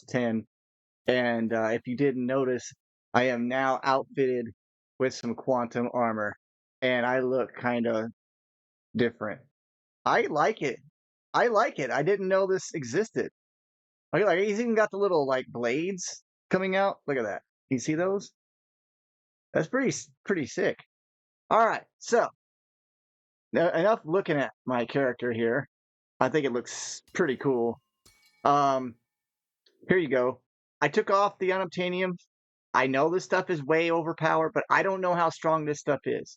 10. And if you didn't notice, I am now outfitted with some quantum armor, and I look kind of different. I like it. I like it. I didn't know this existed. Like he's even got the little like blades coming out. Look at that. You see those? That's pretty sick. All right, so enough looking at my character here. I think it looks pretty cool. Um, Here you go. I took off the unobtainium. I know this stuff is way overpowered, but I don't know how strong this stuff is.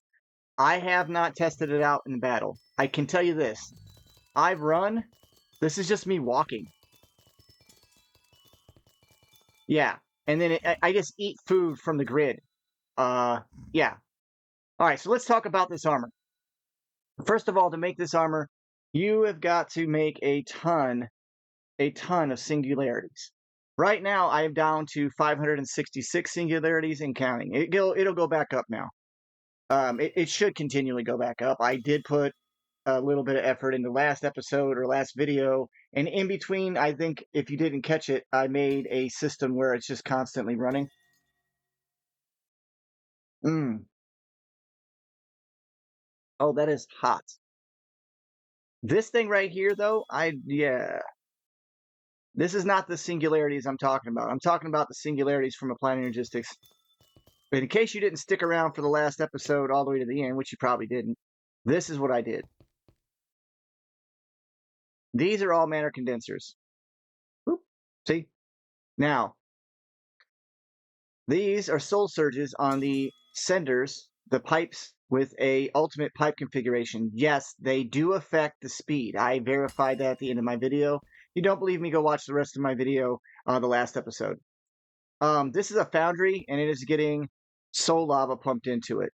I have not tested it out in battle. I can tell you this. I've run. This is just me walking. Yeah. And then I just eat food from the grid. Yeah. All right, so let's talk about this armor. First of all, to make this armor, you have got to make a ton of singularities. Right now, I am down to 566 singularities and counting. It'll go back up now. It should continually go back up. I did put a little bit of effort in the last episode or last video, and in between, I think if you didn't catch it, I made a system where it's just constantly running. Oh, that is hot. This thing right here, though, yeah. This is not the singularities I'm talking about. I'm talking about the singularities from Applied Energistics. But in case you didn't stick around for the last episode all the way to the end, which you probably didn't, this is what I did. These are all matter condensers. Oop, see? Now, these are soul surges on the senders, the pipes with a ultimate pipe configuration. Yes, they do affect the speed. I verified that at the end of my video. If you don't believe me, go watch the rest of my video on the last episode. This is a Foundry, and it is getting soul lava pumped into it.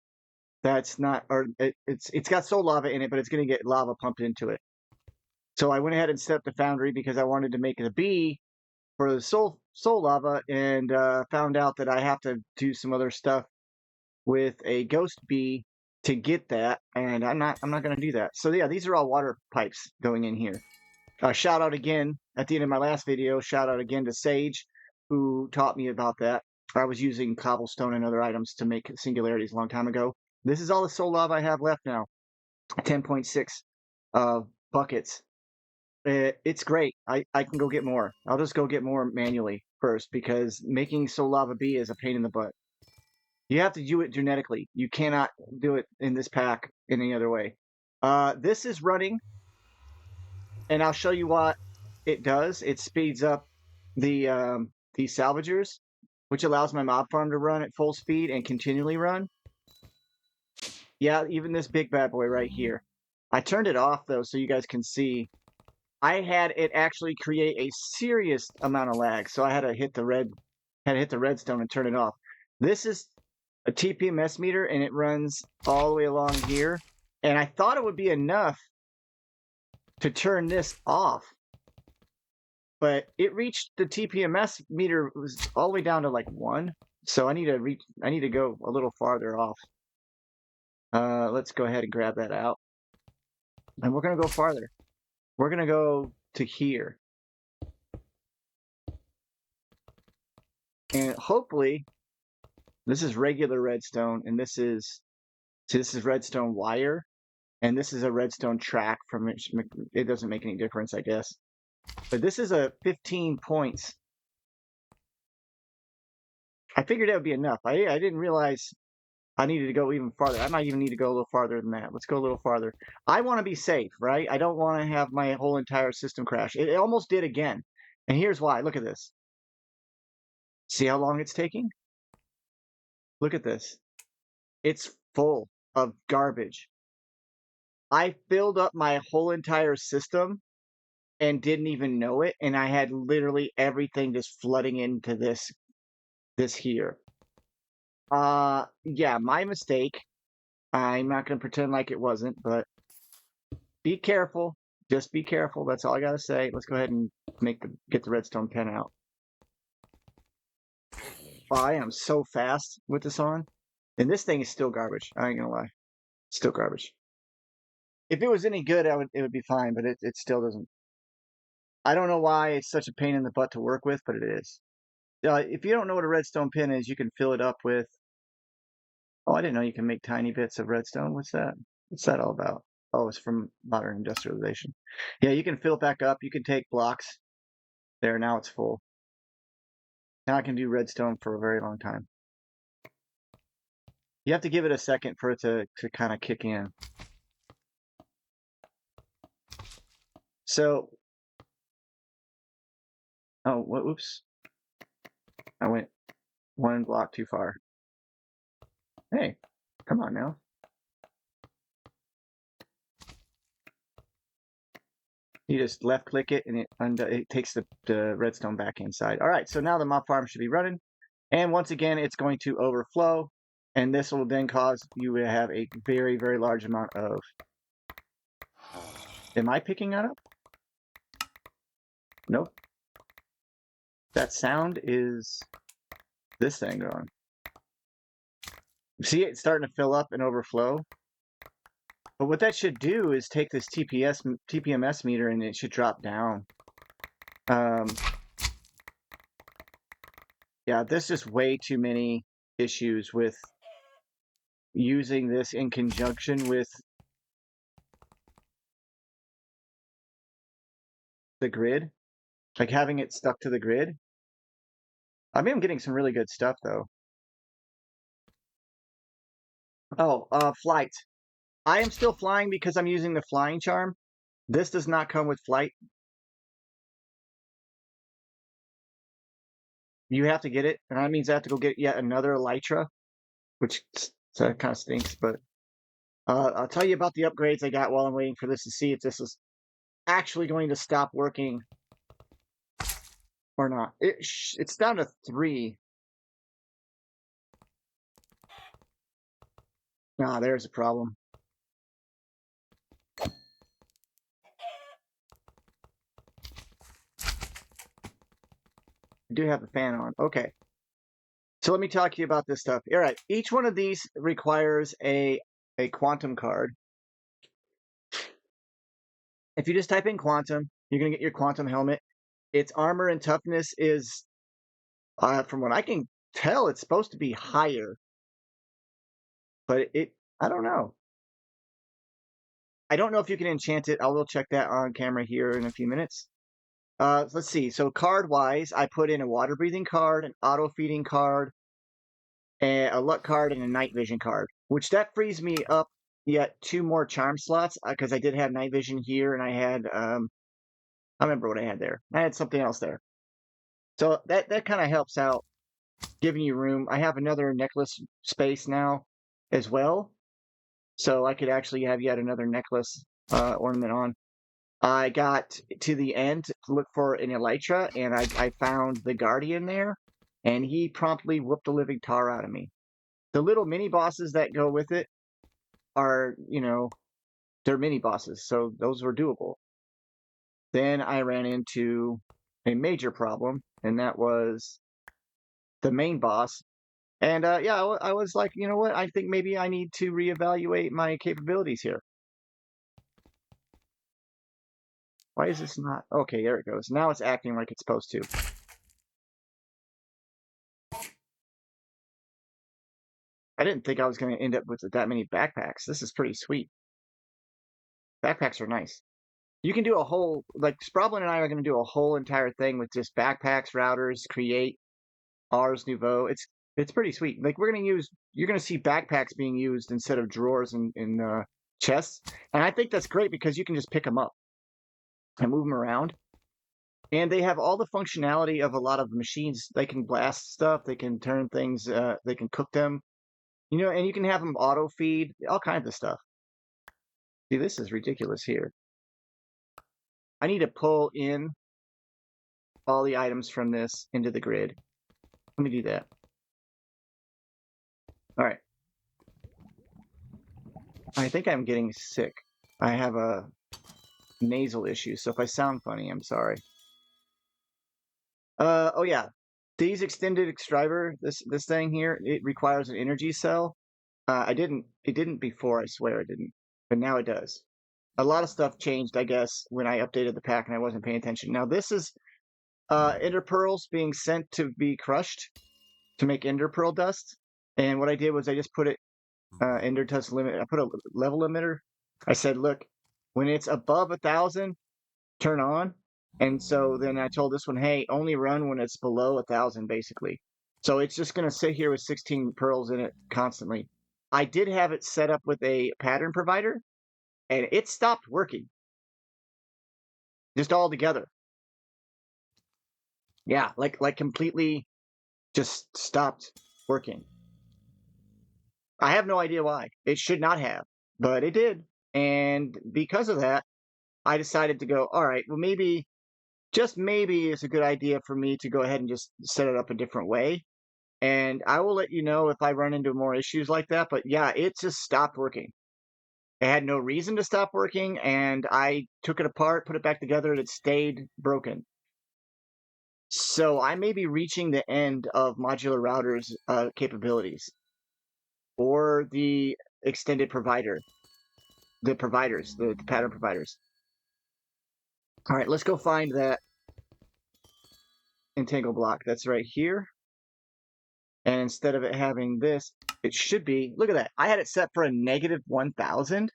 That's not, or it's got soul lava in it, but it's going to get lava pumped into it. So I went ahead and set up the Foundry because I wanted to make it a bee for the soul lava, and found out that I have to do some other stuff with a ghost bee to get that, and I'm not going to do that. So yeah, these are all water pipes going in here. Shout out again at the end of my last video. Shout out again to Sage, who taught me about that. I was using cobblestone and other items to make singularities a long time ago. This is all the soul lava I have left now. 10.6 buckets. It's great. I can go get more. I'll just go get more manually first because making soul lava bee is a pain in the butt. You have to do it genetically. You cannot do it in this pack in any other way. This is running, and I'll show you what it does. It speeds up the salvagers, which allows my mob farm to run at full speed and continually run. Yeah, even this big bad boy right here. I turned it off though, so you guys can see. I had it actually create a serious amount of lag, so I had to hit the redstone and turn it off. This is a TPMS meter, and it runs all the way along here. And I thought it would be enough to turn this off, but it reached the TPMS meter was all the way down to like 1. So I need to go a little farther off. Let's go ahead and grab that out, and we're gonna go farther. We're gonna go to here, and hopefully this is regular redstone, and this is redstone wire, and this is a redstone track from which it doesn't make any difference, I guess. But this is a 15 points. I figured that would be enough. I didn't realize I needed to go even farther. I might even need to go a little farther than that. Let's go a little farther. I want to be safe, right? I don't want to have my whole entire system crash. It almost did again. And here's why. Look at this. See how long it's taking? Look at this. It's full of garbage. I filled up my whole entire system and didn't even know it, and I had literally everything just flooding into this here. Yeah, my mistake. I'm not gonna pretend like it wasn't, but be careful. Just be careful. That's all I gotta say. Let's go ahead and get the redstone pen out. Oh, I am so fast with this on, and this thing is still garbage. I ain't gonna lie, still garbage. If it was any good, it would be fine, but it still doesn't. I don't know why it's such a pain in the butt to work with, but it is. If you don't know what a redstone pin is, you can fill it up with. Oh, I didn't know you can make tiny bits of redstone. What's that? What's that all about? Oh, it's from modern industrialization. Yeah, you can fill it back up. You can take blocks. There, now it's full. Now I can do redstone for a very long time. You have to give it a second for it to kind of kick in. So, oh, whoops. I went one block too far. Hey, come on now. You just left click it and it takes the redstone back inside. All right, so now the mob farm should be running. And once again, it's going to overflow. And this will then cause you to have a very, very large amount of... Am I picking that up? Nope. That sound is this thing going. See, it's starting to fill up and overflow. But what that should do is take this TPMS meter and it should drop down. Yeah, there's just way too many issues with using this in conjunction with the grid, like having it stuck to the grid. I mean, I'm getting some really good stuff though. Oh, flight. I am still flying because I'm using the flying charm. This does not come with flight. You have to get it, and that means I have to go get yet another elytra, which kind of stinks, but I'll tell you about the upgrades I got while I'm waiting for this to see if this is actually going to stop working or not. It's down to 3. Ah, there's a problem. I do have the fan on. Okay. So let me talk to you about this stuff. All right. Each one of these requires a quantum card. If you just type in quantum, you're going to get your quantum helmet. Its armor and toughness is, from what I can tell, it's supposed to be higher. But I don't know. I don't know if you can enchant it. I will check that on camera here in a few minutes. Let's see. So card-wise, I put in a water-breathing card, an auto-feeding card, a luck card, and a night vision card, which that frees me up yet 2 more charm slots because I did have night vision here, and I had I remember what I had there. I had something else there. So that kind of helps out, giving you room. I have another necklace space now as well, so I could actually have yet another necklace ornament on. I got to the end to look for an elytra, and I found the guardian there, and he promptly whooped the living tar out of me. The little mini bosses that go with it are, they're mini bosses, so those were doable. Then I ran into a major problem, and that was the main boss. And yeah, I was like, you know what? I think maybe I need to reevaluate my capabilities here. Why is this not? Okay, there it goes. Now it's acting like it's supposed to. I didn't think I was going to end up with that many backpacks. This is pretty sweet. Backpacks are nice. You can do a whole, like Sproblin and I are going to do a whole entire thing with just backpacks, routers, create, Ars Nouveau. It's pretty sweet. Like you're going to see backpacks being used instead of drawers in chests. And I think that's great because you can just pick them up and move them around. And they have all the functionality of a lot of machines. They can blast stuff. They can turn things. They can cook them. And you can have them auto feed, all kinds of stuff. See, this is ridiculous here. I need to pull in all the items from this into the grid. Let me do that. All right. I think I'm getting sick. I have a nasal issue, so if I sound funny, I'm sorry. Oh yeah. These extended extractor, this thing here, it requires an energy cell. It didn't before, I swear it didn't, but now it does. a lot of stuff changed, I guess, when I updated the pack and I wasn't paying attention. Now this is ender pearls being sent to be crushed to make ender pearl dust. And what I did was I just put it ender dust limit. I put a level limiter. I said, look, when it's above 1,000, turn on. And so then I told this one, hey, only run when it's below 1,000, basically. So it's just going to sit here with 16 pearls in it constantly. I did have it set up with a pattern provider, and it stopped working. Just all together. Yeah, like completely just stopped working. I have no idea why. It should not have, but it did. And because of that, I decided to go, all right, well, maybe, just maybe it's a good idea for me to go ahead and just set it up a different way. And I will let you know if I run into more issues like that. But yeah, it just stopped working. It had no reason to stop working, and I took it apart, put it back together, and it stayed broken. So I may be reaching the end of modular routers' capabilities, or the extended provider, the providers, the pattern providers. All right, let's go find that entangle block. That's right here. And instead of it having this, it should be, look at that. I had it set for a negative 1,000.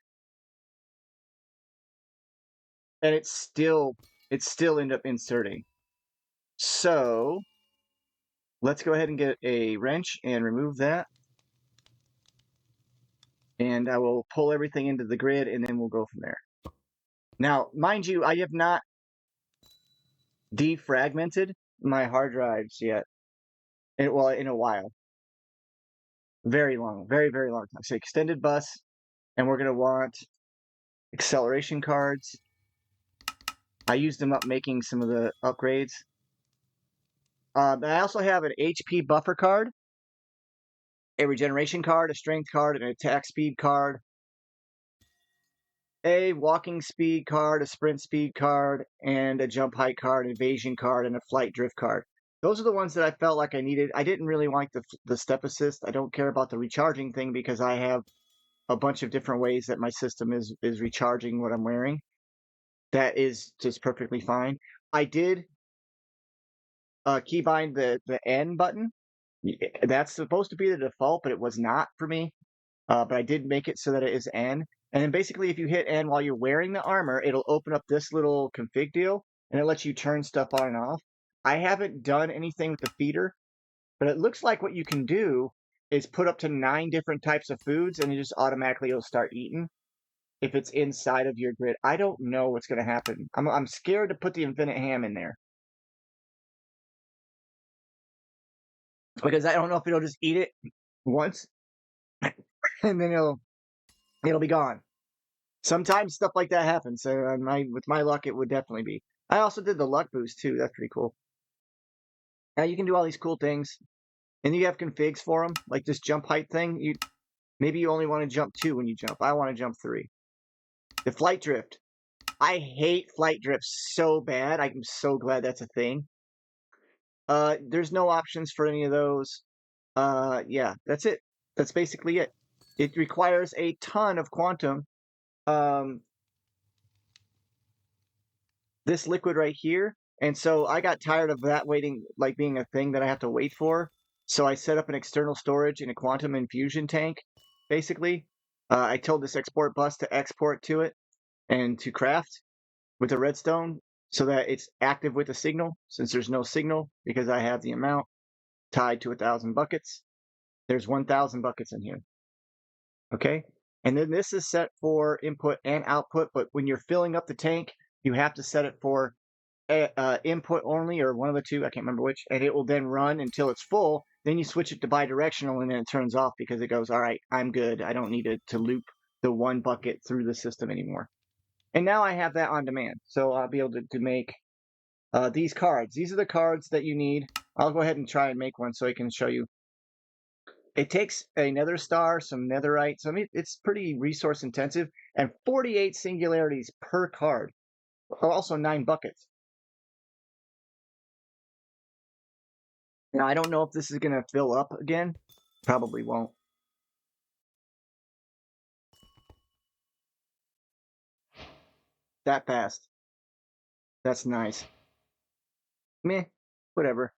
And it still ended up inserting. So let's go ahead and get a wrench and remove that. And I will pull everything into the grid, and then we'll go from there. Now, mind you, I have not defragmented my hard drives yet. Well, in a while. Very long, very, very long time. So extended bus, and we're going to want acceleration cards. I used them up making some of the upgrades. I also have an HP buffer card, a regeneration card, a strength card, an attack speed card, a walking speed card, a sprint speed card, and a jump height card, an evasion card, and a flight drift card. Those are the ones that I felt like I needed. I didn't really like the step assist. I don't care about the recharging thing because I have a bunch of different ways that my system is recharging what I'm wearing. That is just perfectly fine. I did keybind the N button. That's supposed to be the default, but it was not for me. But I did make it so that it is N. And then basically, if you hit N while you're wearing the armor, it'll open up this little config deal, and it lets you turn stuff on and off. I haven't done anything with the feeder, but it looks like what you can do is put up to 9 different types of foods, and it just automatically will start eating if it's inside of your grid. I don't know what's going to happen. I'm scared to put the infinite ham in there because I don't know if it'll just eat it once and then it'll be gone. Sometimes stuff like that happens. So with my luck, it would definitely be. I also did the luck boost too. That's pretty cool. Now you can do all these cool things, and you have configs for them, like this jump height thing. Maybe you only want to jump 2 when you jump. I want to jump 3. The flight drift. I hate flight drifts so bad. I'm so glad that's a thing. There's no options for any of those. Yeah, that's it. That's basically it. It requires a ton of quantum. This liquid right here. And so I got tired of that waiting, like being a thing that I have to wait for. So I set up an external storage in a quantum infusion tank, basically. I told this export bus to export to it and to craft with a redstone so that it's active with the signal, since there's no signal because I have the amount tied to 1,000 buckets. There's 1,000 buckets in here. Okay. And then this is set for input and output, but when you're filling up the tank, you have to set it for input only, or one of the two, I can't remember which, and it will then run until it's full. Then you switch it to bidirectional, and then it turns off because it goes, all right, I'm good. I don't need to loop the one bucket through the system anymore. And now I have that on demand, so I'll be able to make these cards. These are the cards that you need. I'll go ahead and try and make one so I can show you. It takes a nether star, some netherite, so I mean, it's pretty resource intensive, and 48 singularities per card. Also 9 buckets. Now, I don't know if this is going to fill up again. Probably won't. that fast. That's nice. Meh, whatever.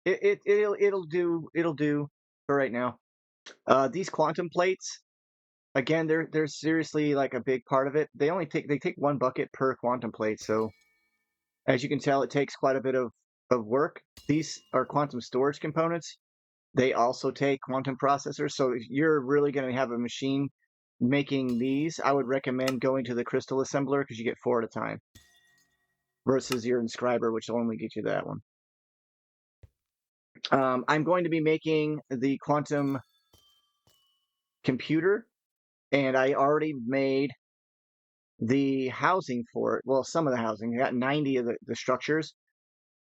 It'll do for right now. These quantum plates, again, they're seriously like a big part of it. They take 1 bucket per quantum plate, so as you can tell, it takes quite a bit of work. These are quantum storage components. They also take quantum processors, so if you're really going to have a machine making these, I would recommend going to the crystal assembler because you get 4 at a time versus your inscriber, which will only get you that one. I'm going to be making the quantum computer, and I already made the housing for it. Well, some of the housing. I got 90 of the structures.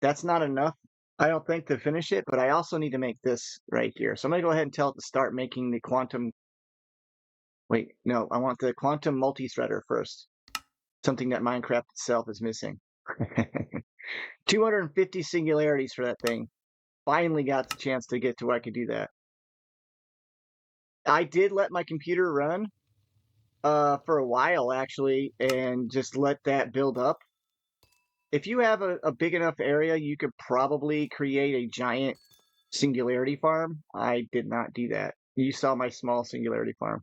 That's not enough, I don't think, to finish it, but I also need to make this right here. So I'm going to go ahead and tell it to start making the quantum. Wait, no, I want the quantum multi-threader first. Something that Minecraft itself is missing. 250 singularities for that thing. Finally got the chance to get to where I could do that. I did let my computer run for a while, actually, and just let that build up. If you have a big enough area, you could probably create a giant singularity farm. I did not do that. You saw my small singularity farm.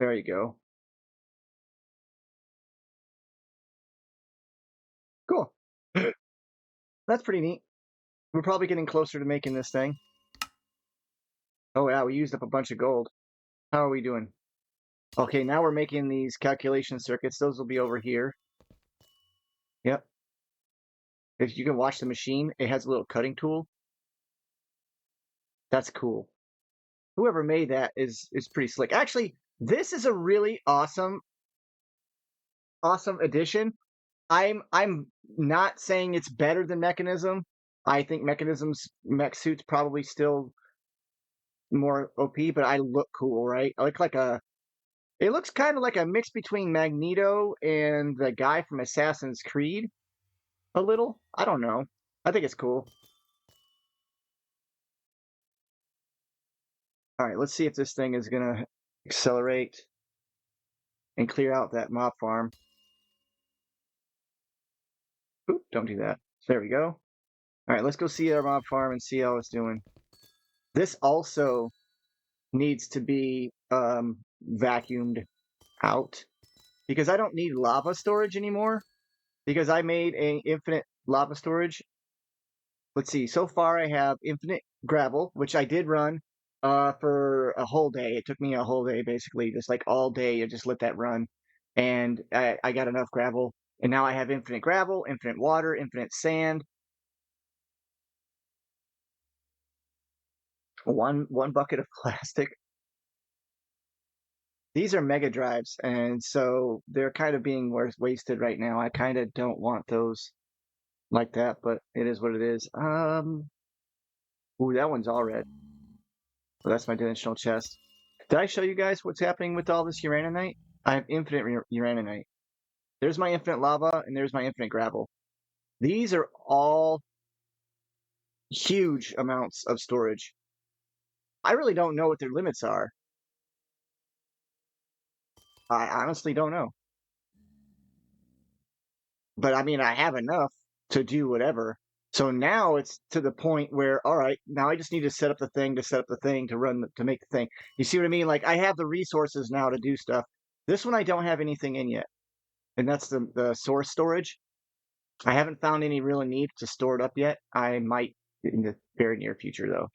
There you go. Cool. That's pretty neat. We're probably getting closer to making this thing. Oh yeah, we used up a bunch of gold. How are we doing? Okay, now we're making these calculation circuits. Those will be over here. Yep. If you can watch the machine, it has a little cutting tool. That's cool. Whoever made that is pretty slick. Actually, this is a really awesome addition. I'm not saying it's better than Mechanism. I think Mechanism's mech suit's probably still more OP, but I look cool, right? I look like a. It looks kind of like a mix between Magneto and the guy from Assassin's Creed. A little. I don't know. I think it's cool. All right, let's see if this thing is gonna accelerate and clear out that mob farm. Oop, don't do that. There we go. All right, let's go see our mob farm and see how it's doing. This also needs to be vacuumed out because I don't need lava storage anymore because I made a infinite lava storage. Let's see. So far, I have infinite gravel, which I did run for a whole day. It took me a whole day, basically, just like all day. I just let that run, and I got enough gravel. And now I have infinite gravel, infinite water, infinite sand. One bucket of plastic. These are mega drives, and so they're kind of being wasted right now. I kind of don't want those like that, but it is what it is. Ooh, that one's all red. Well, that's my dimensional chest. Did I show you guys what's happening with all this uraninite? I have infinite uraninite. There's my infinite lava, and there's my infinite gravel. These are all huge amounts of storage. I really don't know what their limits are. I honestly don't know. But I mean, I have enough to do whatever. So now it's to the point where, all right, now I just need to set up the thing to run to make the thing. You see what I mean? Like I have the resources now to do stuff. This one I don't have anything in yet, and that's the source storage. I haven't found any real need to store it up yet. I might in the very near future though.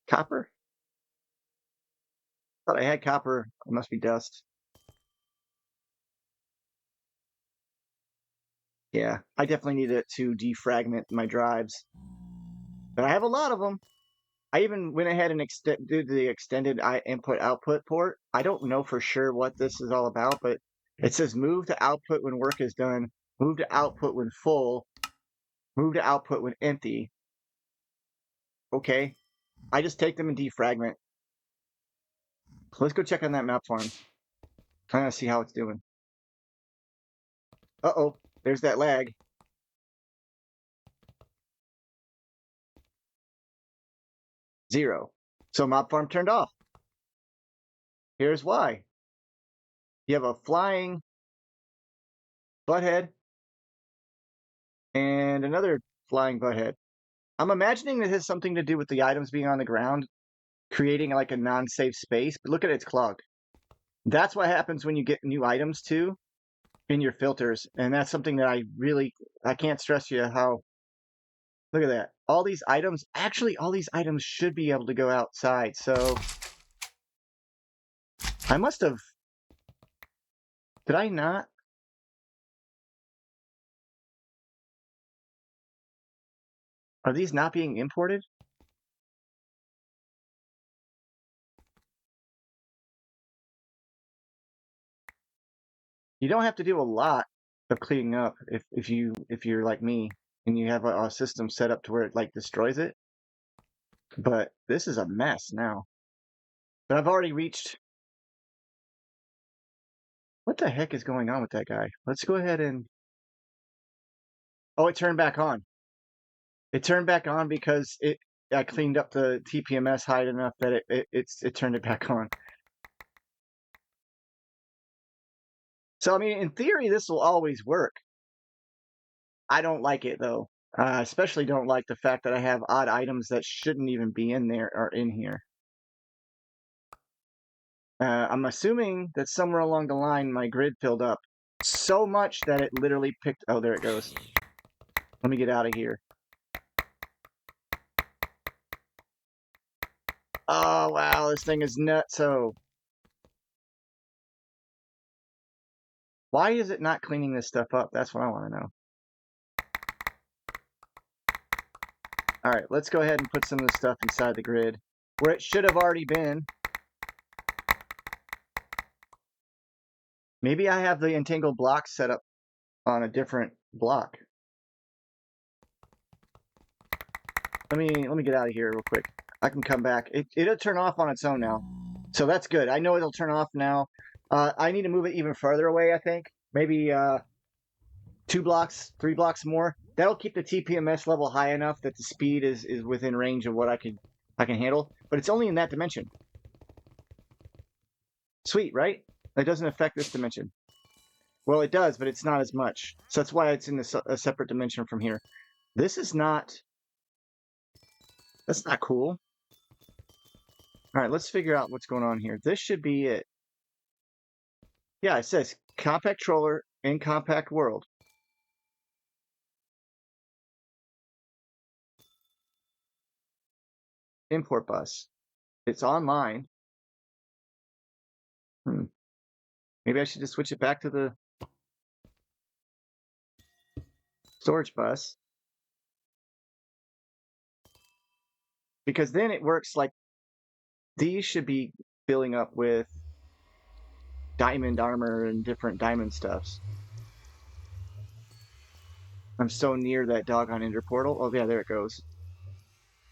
Copper? Thought I had copper. It must be dust. Yeah, I definitely need it to defragment my drives, but I have a lot of them. I even went ahead and did the extended input output port. I don't know for sure what this is all about, but it says move to output when work is done, move to output when full, move to output when empty. Okay, I just take them and defragment. So let's go check on that map farm. Trying to see how it's doing. Uh-oh, there's that lag. 0. So mob farm turned off. Here's why. You have a flying butthead and another flying butthead. I'm imagining that has something to do with the items being on the ground, creating like a non-safe space, but look at its clogged. That's what happens when you get new items too in your filters, and that's something that I can't stress you how. Look at that. All these items, actually all these items should be able to go outside. So I must have, did I not? Are these not being imported? You don't have to do a lot of cleaning up if you're like me and you have a system set up to where it like destroys it. But this is a mess now. But I've already reached. What the heck is going on with that guy? Let's go ahead and. Oh, it turned back on. It turned back on because I cleaned up the TPMS hide enough that it turned it back on. So I mean, in theory, this will always work. I don't like it though. I especially don't like the fact that I have odd items that shouldn't even be in there or in here. I'm assuming that somewhere along the line my grid filled up so much that it literally picked. Oh, there it goes. Let me get out of here. Oh wow, this thing is nutso. Why is it not cleaning this stuff up? That's what I want to know. All right, let's go ahead and put some of the stuff inside the grid where it should have already been. Maybe I have the entangled block set up on a different block. Let me get out of here real quick. I can come back. It'll turn off on its own now. So that's good. I know it'll turn off now. I need to move it even further away, I think. Maybe 2 blocks, 3 blocks more. That'll keep the TPMS level high enough that the speed is within range of what I can handle. But it's only in that dimension. Sweet, right? That doesn't affect this dimension. Well, it does, but it's not as much. So that's why it's in a separate dimension from here. This is not... That's not cool. All right, let's figure out what's going on here. This should be it. Yeah, it says compact controller in compact world. Import bus. It's online. Maybe I should just switch it back to the storage bus. Because then it works like these should be filling up with diamond armor and different diamond stuffs. I'm so near that doggone ender portal. Oh yeah, there it goes.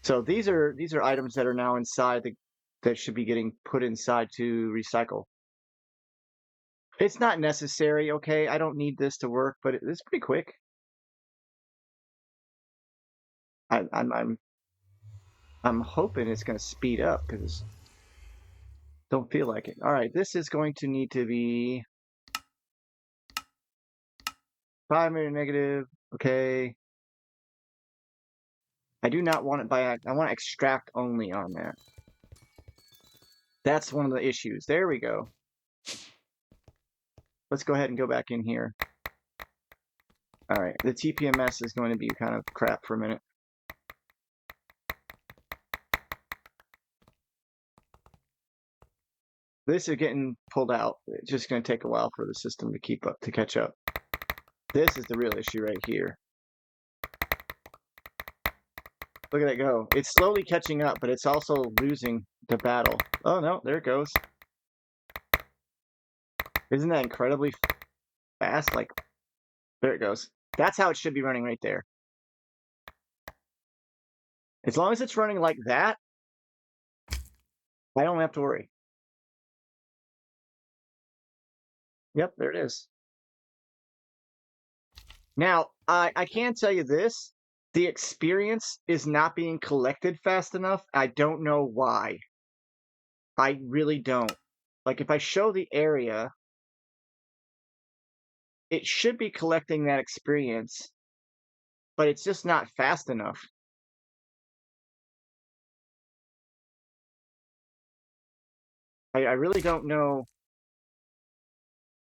So these are items that are now inside that should be getting put inside to recycle. It's not necessary, okay? I don't need this to work, but it's pretty quick. I'm hoping it's going to speed up because don't feel like it. All right, this is going to need to be 5 minute negative. Okay. I do not want it by. I want to extract only on that. That's one of the issues. There we go. Let's go ahead and go back in here. All right, the TPMS is going to be kind of crap for a minute. This is getting pulled out. It's just going to take a while for the system to catch up. This is the real issue right here. Look at it go. It's slowly catching up, but it's also losing the battle. Oh no, there it goes. Isn't that incredibly fast? Like, there it goes. That's how it should be running right there. As long as it's running like that, I don't have to worry. Yep, there it is. Now, I can tell you this. The experience is not being collected fast enough. I don't know why. I really don't. Like, if I show the area, it should be collecting that experience, but it's just not fast enough. I really don't know.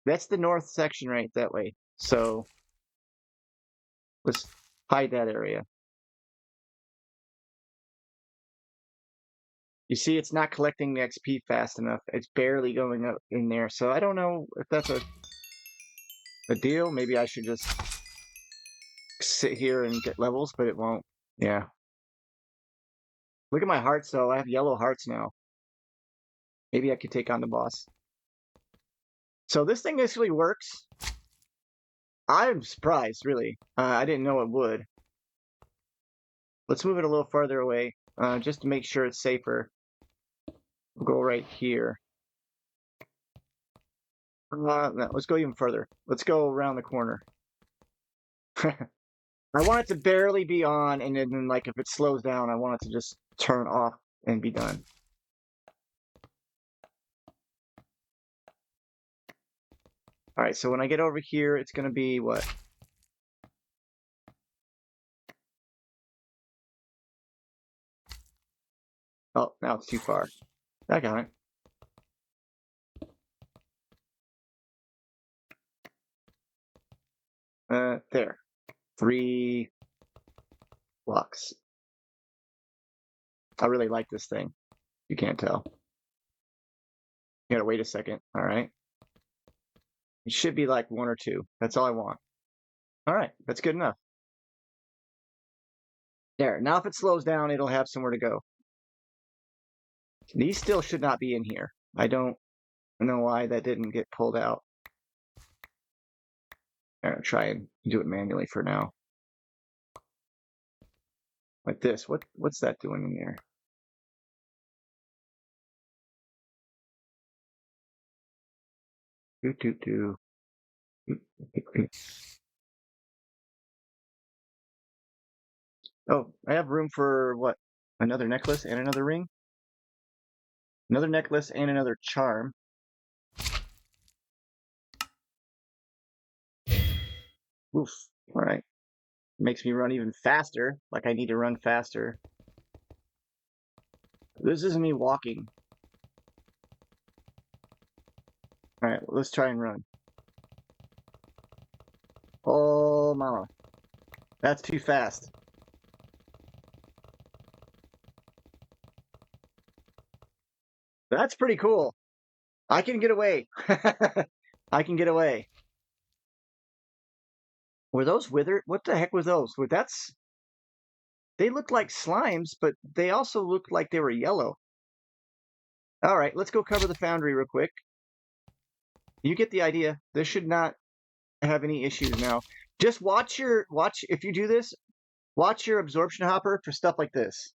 That's the north section right that way. So let's hide that area. You see, it's not collecting the XP fast enough. It's barely going up in there. So I don't know if that's a deal. Maybe I should just sit here and get levels, but it won't. Yeah. Look at my hearts, though. I have yellow hearts now. Maybe I could take on the boss. So this thing actually works. I'm surprised, really. I didn't know it would. Let's move it a little farther away, just to make sure it's safer. We'll go right here. No, let's go even further. Let's go around the corner. I want it to barely be on, and then, like, if it slows down, I want it to just turn off and be done. All right, so when I get over here, it's going to be what? Oh, now it's too far. I got it. There. 3 blocks. I really like this thing. You can't tell. You gotta wait a second. All right. It should be like 1 or 2. That's all I want. All right, that's good enough. There. Now if it slows down, it'll have somewhere to go. These still should not be in here. I don't know why that didn't get pulled out. I'm gonna try and do it manually for now. Like this. What's that doing in there? Do. Oh, I have room for what? Another necklace and another ring? Another necklace and another charm. Oof. All right. Makes me run even faster. Like I need to run faster. This isn't me walking. All right, let's try and run. Oh, mama. That's too fast. That's pretty cool. I can get away. I can get away. Were those withered? What the heck was those? Well, they looked like slimes, but they also looked like they were yellow. All right, let's go cover the foundry real quick. You get the idea. This should not have any issues now. Just watch if you do this, watch your absorption hopper for stuff like this.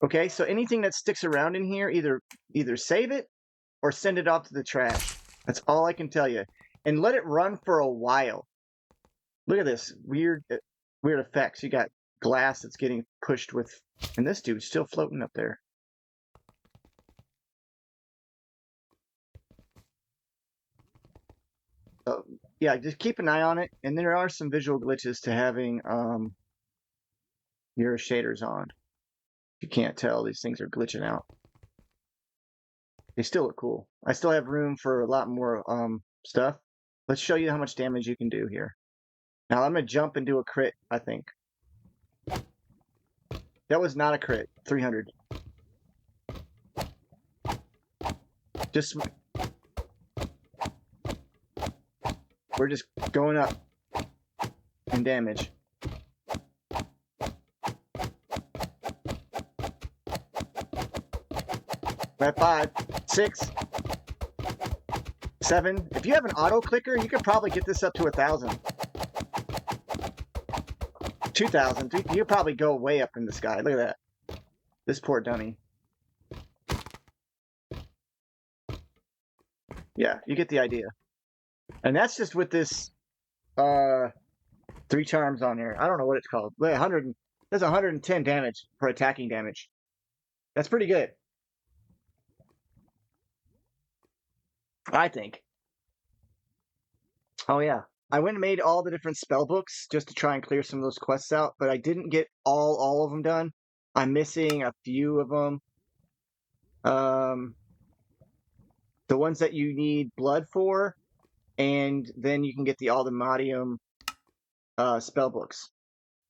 Okay, so anything that sticks around in here, either save it or send it off to the trash. That's all I can tell you. And let it run for a while. Look at this weird effects. You got glass that's getting pushed with, and this dude's still floating up there. So, yeah, just keep an eye on it. And there are some visual glitches to having your shaders on. If you can't tell, these things are glitching out. They still look cool. I still have room for a lot more stuff. Let's show you how much damage you can do here. Now I'm going to jump and do a crit, I think. That was not a crit. 300. Just... We're just going up in damage. We're at 5, 6, 7. If you have an auto clicker, you could probably get this up to 1,000. 2,000. You could probably go way up in the sky. Look at that. This poor dummy. Yeah, you get the idea. And that's just with this 3 charms on here. I don't know what it's called. Wait, 100. That's 110 damage for attacking damage. That's pretty good. I think. Oh yeah. I went and made all the different spell books just to try and clear some of those quests out, but I didn't get all of them done. I'm missing a few of them. The ones that you need blood for, and then you can get the Aldemadium spell books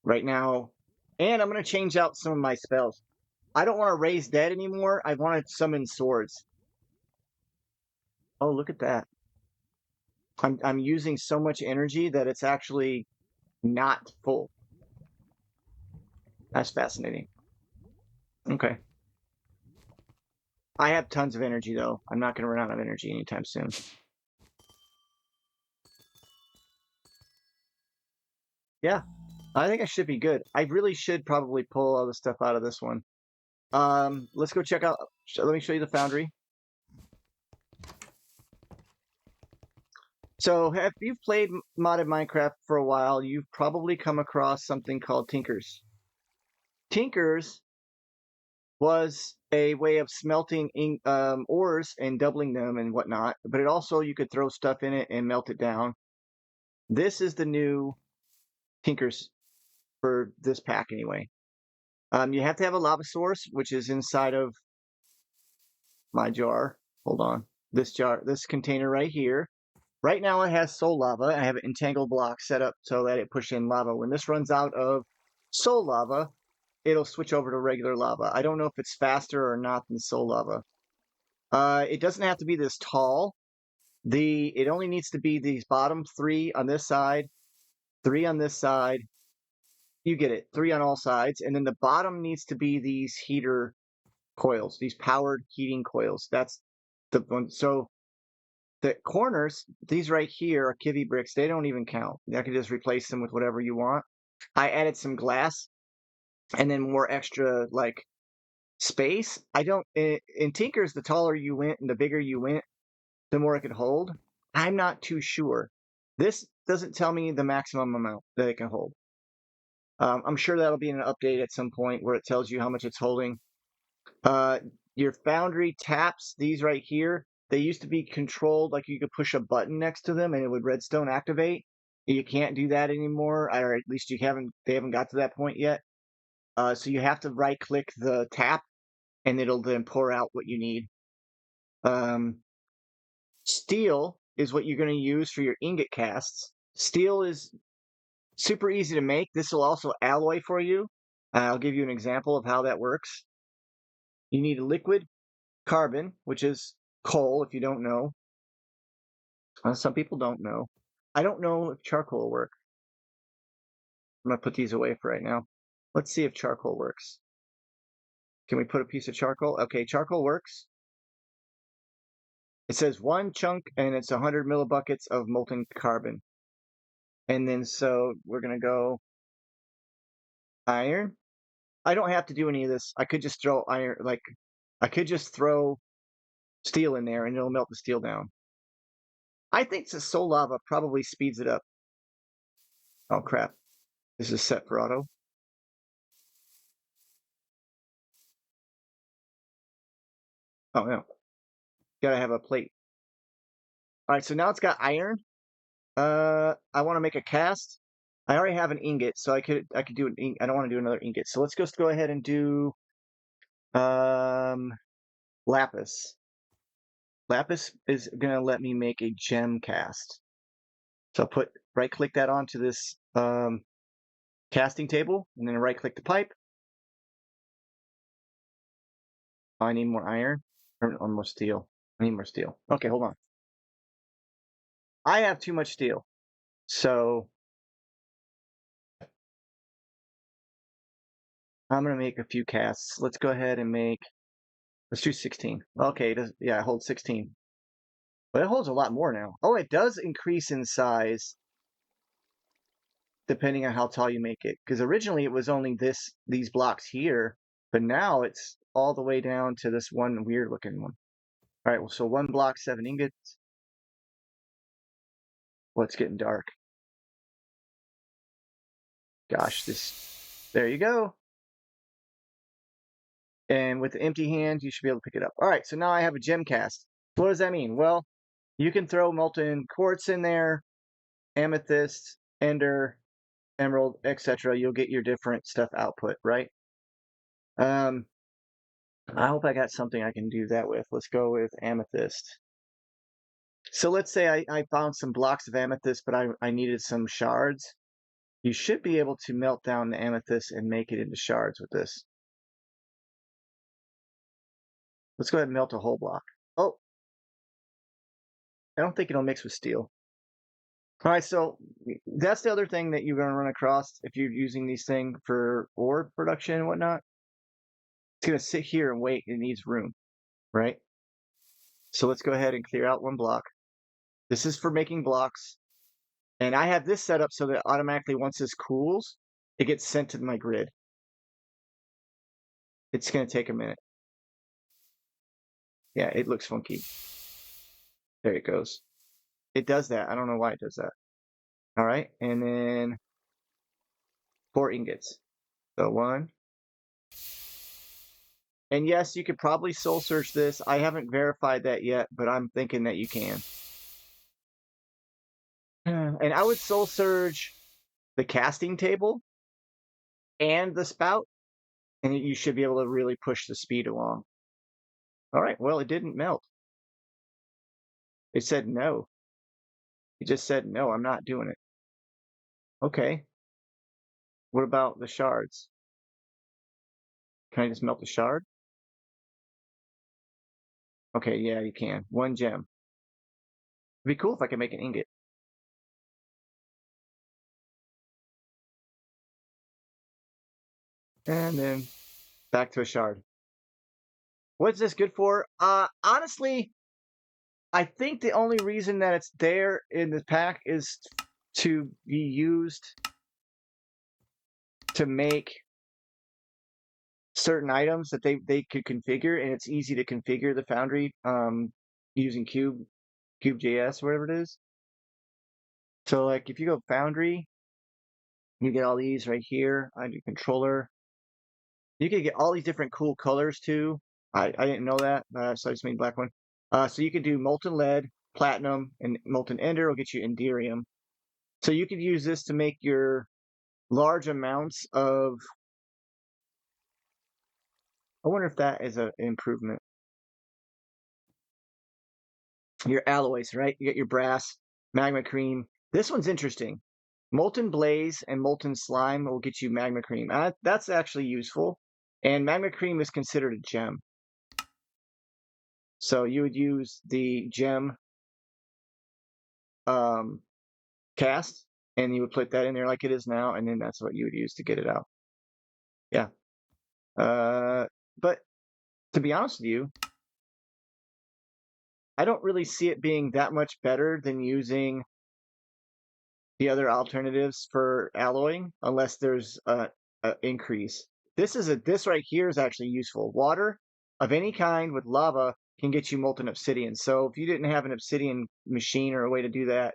right now. And I'm going to change out some of my spells. I don't want to raise dead anymore. I want to summon swords. Oh, look at that. I'm using so much energy that it's actually not full. That's fascinating. Okay. I have tons of energy, though. I'm not going to run out of energy anytime soon. Yeah, I think I should be good. I really should probably pull all the stuff out of this one. Let's go check out. Let me show you the Foundry. So, if you've played modded Minecraft for a while, you've probably come across something called Tinkers. Tinkers was a way of smelting ores and doubling them and whatnot, but it also, you could throw stuff in it and melt it down. This is the new Tinkers for this pack anyway. You have to have a lava source, which is inside of my jar. Hold on. This jar, this container right here. Right now it has soul lava. I have an entangled block set up so that it pushes in lava. When this runs out of soul lava, it'll switch over to regular lava. I don't know if it's faster or not than soul lava. It doesn't have to be this tall. It only needs to be these bottom 3 on this side, 3 on this side. You get it, 3 on all sides, and then the bottom needs to be these heater coils, these powered heating coils. That's the one. So the corners, these right here are kivy bricks. They don't even count. I can just replace them with whatever you want. I added some glass and then more extra like space. I don't in Tinkers, the taller you went and the bigger you went, the more it could hold. I'm not too sure. This doesn't tell me the maximum amount that it can hold. I'm sure that'll be in an update at some point where it tells you how much it's holding. Your Foundry taps, these right here, they used to be controlled like you could push a button next to them and it would redstone activate. You can't do that anymore, or at least they haven't got to that point yet. So you have to right click the tap and it'll then pour out what you need. Steel is what you're going to use for your ingot casts. Steel is super easy to make. This will also alloy for you. I'll give you an example of how that works. You need a liquid carbon, which is coal, if you don't know. Some people don't know. I don't know if charcoal will work. I'm going to put these away for right now. Let's see if charcoal works. Can we put a piece of charcoal? Okay, charcoal works. It says 1 chunk, and it's 100 millibuckets of molten carbon. And then so we're going to go iron. I don't have to do any of this. I could just throw iron, like, I could just throw steel in there and it'll melt the steel down. I think the soul lava probably speeds it up. Oh crap. This is set for auto. Oh no. Gotta have a plate. Alright, so now it's got iron. I want to make a cast. I already have an ingot, so I could do an ingot. I don't want to do another ingot. So let's just go ahead and do lapis. Lapis is gonna let me make a gem cast. So I'll right click that onto this casting table, and then right click the pipe. Oh, I need more iron or more steel. I need more steel. Okay, hold on. I have too much steel, so I'm gonna make a few casts. Let's go ahead and let's do 16. Okay, yeah, it holds 16. But it holds a lot more now. Oh, it does increase in size depending on how tall you make it. Because originally it was only these blocks here, but now it's all the way down to this one weird looking one. All right, well, so 1 block, 7 ingots. Well, it's getting dark. Gosh, there you go. And with the empty hand, you should be able to pick it up. All right, so now I have a gem cast. What does that mean? Well, You can throw molten quartz in there, amethyst, ender, emerald, etc. You'll get your different stuff output, right? I hope I got something I can do that with. Let's go with amethyst. So let's say I found some blocks of amethyst, but I needed some shards. You should be able to melt down the amethyst and make it into shards with this. Let's go ahead and melt a whole block. Oh, I don't think it'll mix with steel. All right, so that's the other thing that you're going to run across if you're using these things for ore production and whatnot. It's going to sit here and wait. It needs room, right? So let's go ahead and clear out one block. This is for making blocks. And I have this set up so that automatically once this cools, it gets sent to my grid. It's going to take a minute. Yeah, it looks funky. There it goes. It does that. I don't know why it does that. All right, and then 4 ingots. So 1. And yes, you could probably soul search this. I haven't verified that yet, but I'm thinking that you can. And I would soul search the casting table and the spout, and you should be able to really push the speed along. All right, well, it didn't melt. It said no. It just said, no, I'm not doing it. Okay. What about the shards? Can I just melt the shard? Okay, yeah, you can. 1 gem. It'd be cool if I could make an ingot. And then back to a shard. What's this good for? Honestly, I think the only reason that it's there in the pack is to be used to make certain items that they could configure, and it's easy to configure the Foundry using Cube.js, whatever it is. So like if you go Foundry, you get all these right here on your controller. You can get all these different cool colors too. I didn't know that, so I just made black one. So you could do molten lead, platinum, and molten ender will get you enderium. So you could use this to make your large amounts of. I wonder if that is an improvement. Your alloys, right? You get your brass, magma cream. This one's interesting. Molten blaze and molten slime will get you magma cream. That's actually useful. And magma cream is considered a gem. So you would use the gem cast, and you would put that in there like it is now, and then that's what you would use to get it out. Yeah. But to be honest with you, I don't really see it being that much better than using the other alternatives for alloying, unless there's a increase. This right here is actually useful. Water of any kind with lava can get you molten obsidian. So if you didn't have an obsidian machine or a way to do that,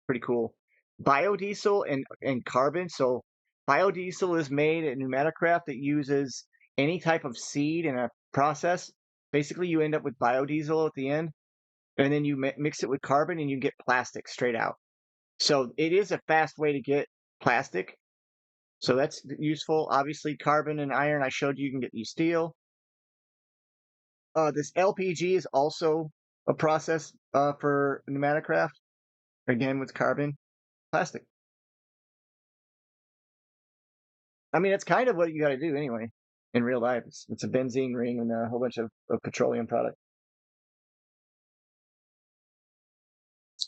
pretty cool. Biodiesel and carbon. So biodiesel is made at Pneumaticraft that uses any type of seed in a process. Basically, you end up with biodiesel at the end, and then you mix it with carbon and you get plastic straight out. So it is a fast way to get plastic. So that's useful. Obviously, carbon and iron, I showed you can get you steel. This LPG is also a process for Pneumaticraft. Again, with carbon, plastic. I mean, it's kind of what you got to do anyway in real life. It's a benzene ring and a whole bunch of petroleum product.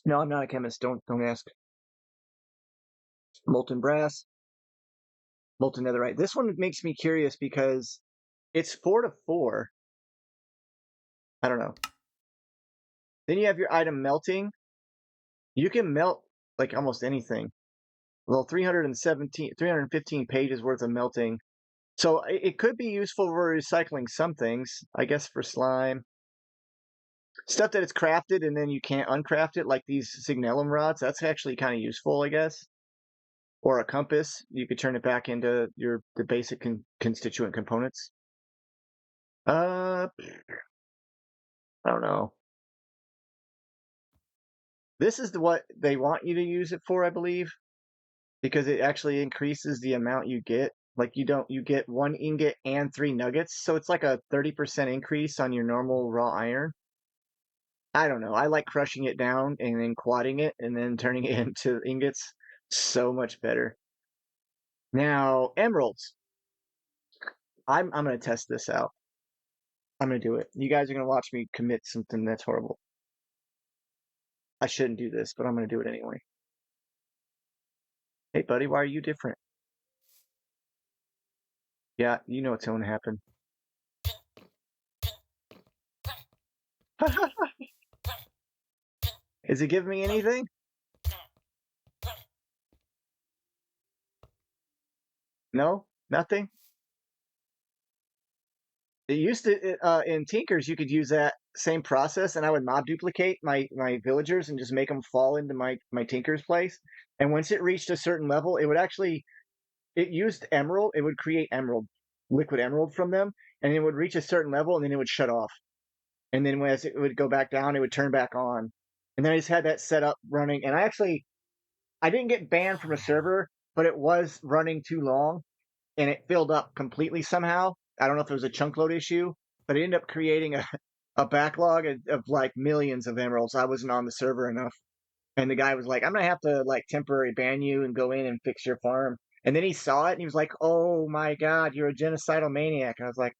No, I'm not a chemist. Don't ask. Molten brass, molten netherite. This one makes me curious because it's 4 to 4. I don't know. Then you have your item melting. You can melt like almost anything. Well, 315 pages worth of melting. So it could be useful for recycling some things, I guess, for slime. Stuff that it's crafted and then you can't uncraft it, like these signalum rods. That's actually kind of useful, I guess. Or a compass, you could turn it back into the basic constituent components. I don't know. This is what they want you to use it for, I believe, because it actually increases the amount you get. Like you get 1 ingot and 3 nuggets, so it's like a 30% increase on your normal raw iron. I don't know. I like crushing it down and then quadding it and then turning it into ingots. So much better. Now, emeralds. I'm gonna test this out. I'm gonna do it. You guys are gonna watch me commit something that's horrible. I shouldn't do this, but I'm gonna do it anyway. Hey, buddy, why are you different? Yeah, you know what's gonna happen. Is it giving me anything? No, nothing. It used to in Tinkers you could use that same process, and I would mob duplicate my villagers and just make them fall into my Tinker's place. And once it reached a certain level, it would actually it used emerald. It would create emerald, liquid emerald from them, and it would reach a certain level, and then it would shut off. And then as it would go back down, it would turn back on. And then I just had that set up running, and I didn't get banned from a server, but it was running too long and it filled up completely somehow. I don't know if it was a chunk load issue, but it ended up creating a backlog of like millions of emeralds. I wasn't on the server enough. And the guy was like, I'm gonna have to like temporary ban you and go in and fix your farm. And then he saw it and he was like, oh my God, you're a genocidal maniac. And I was like,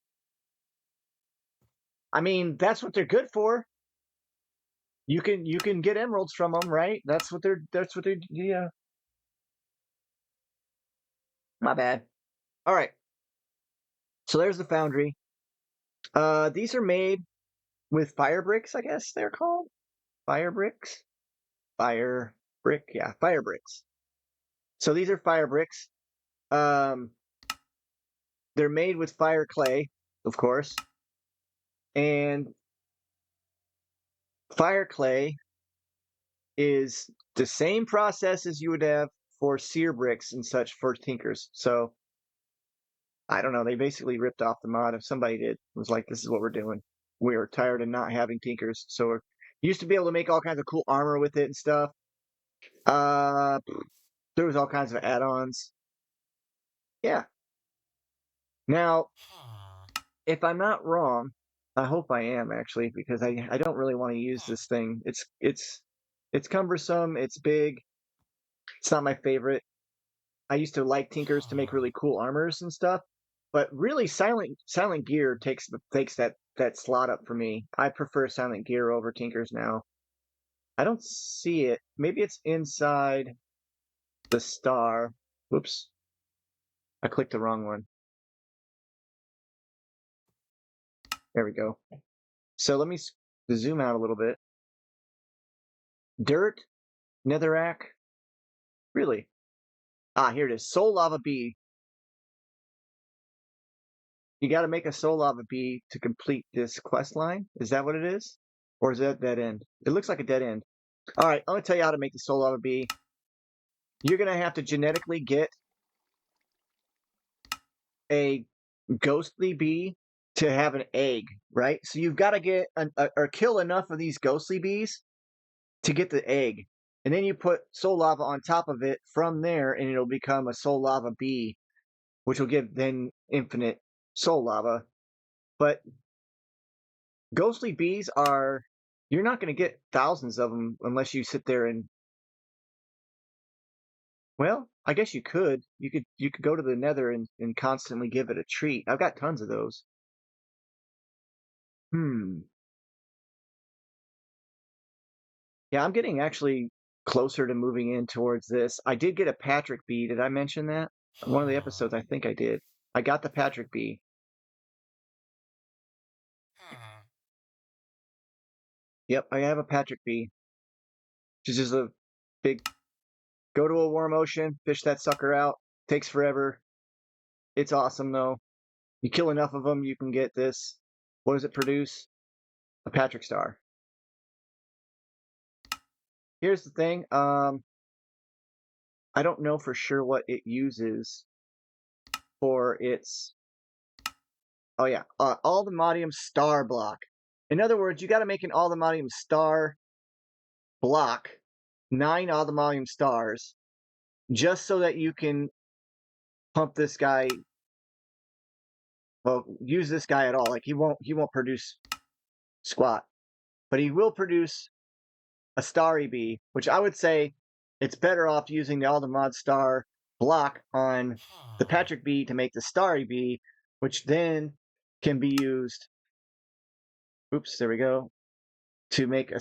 I mean, that's what they're good for. You can get emeralds from them, right? That's what they're yeah. My bad. All right. So there's the foundry. These are made with fire bricks, I guess they're called. Fire bricks? Fire brick? Yeah, fire bricks. So these are fire bricks. Um, they're made with fire clay, of course. And fire clay is the same process as you would have for sear bricks and such for tinkers. So I don't know. They basically ripped off the mod. If somebody did, was like, this is what we're doing. We are tired of not having tinkers. So we used to be able to make all kinds of cool armor with it and stuff. Uh, there was all kinds of add-ons. Yeah. Now, if I'm not wrong, I hope I am actually, because I don't really want to use this thing. It's cumbersome, it's big, it's not my favorite. I used to like Tinkers to make really cool armors and stuff, but really Silent Gear takes that slot up for me. I prefer Silent Gear over Tinkers now. I don't see it. Maybe it's inside the star. Whoops. I clicked the wrong one. There we go. So let me zoom out a little bit. Dirt, Netherrack. Really? Ah, here it is. Soul Lava Bee. You got to make a Soul Lava Bee to complete this quest line. Is that what it is? Or is that dead end? It looks like a dead end. All right, I'm going to tell you how to make the Soul Lava Bee. You're going to have to genetically get a ghostly bee to have an egg, right? So you've got to get or kill enough of these ghostly bees to get the egg. And then you put Soul Lava on top of it from there, and it'll become a Soul Lava Bee, which will give then infinite Soul Lava. But ghostly bees are, you're not going to get thousands of them unless you sit there and, well, I guess you could. You could go to the nether and constantly give it a treat. I've got tons of those. Yeah, I'm getting actually closer to moving in towards this. I did get a Patrick bee. Did I mention that? One of the episodes, I think I did. I got the Patrick bee. Yep, I have a Patrick bee. Which is just a big, go to a warm ocean, fish that sucker out. Takes forever. It's awesome though. You kill enough of them, you can get this. What does it produce? A Patrick star. Here's the thing. I don't know for sure what it uses for its. Oh yeah, Aldemodium star block. In other words, you got to make an Aldemodium star block 9 Automalium stars just so that you can pump this guy. Well, use this guy at all. Like he won't produce squat, but he will produce a starry bee, which I would say it's better off using the Aldemod star block on the Patrick bee to make the starry bee, which then can be used. Oops, there we go. To make a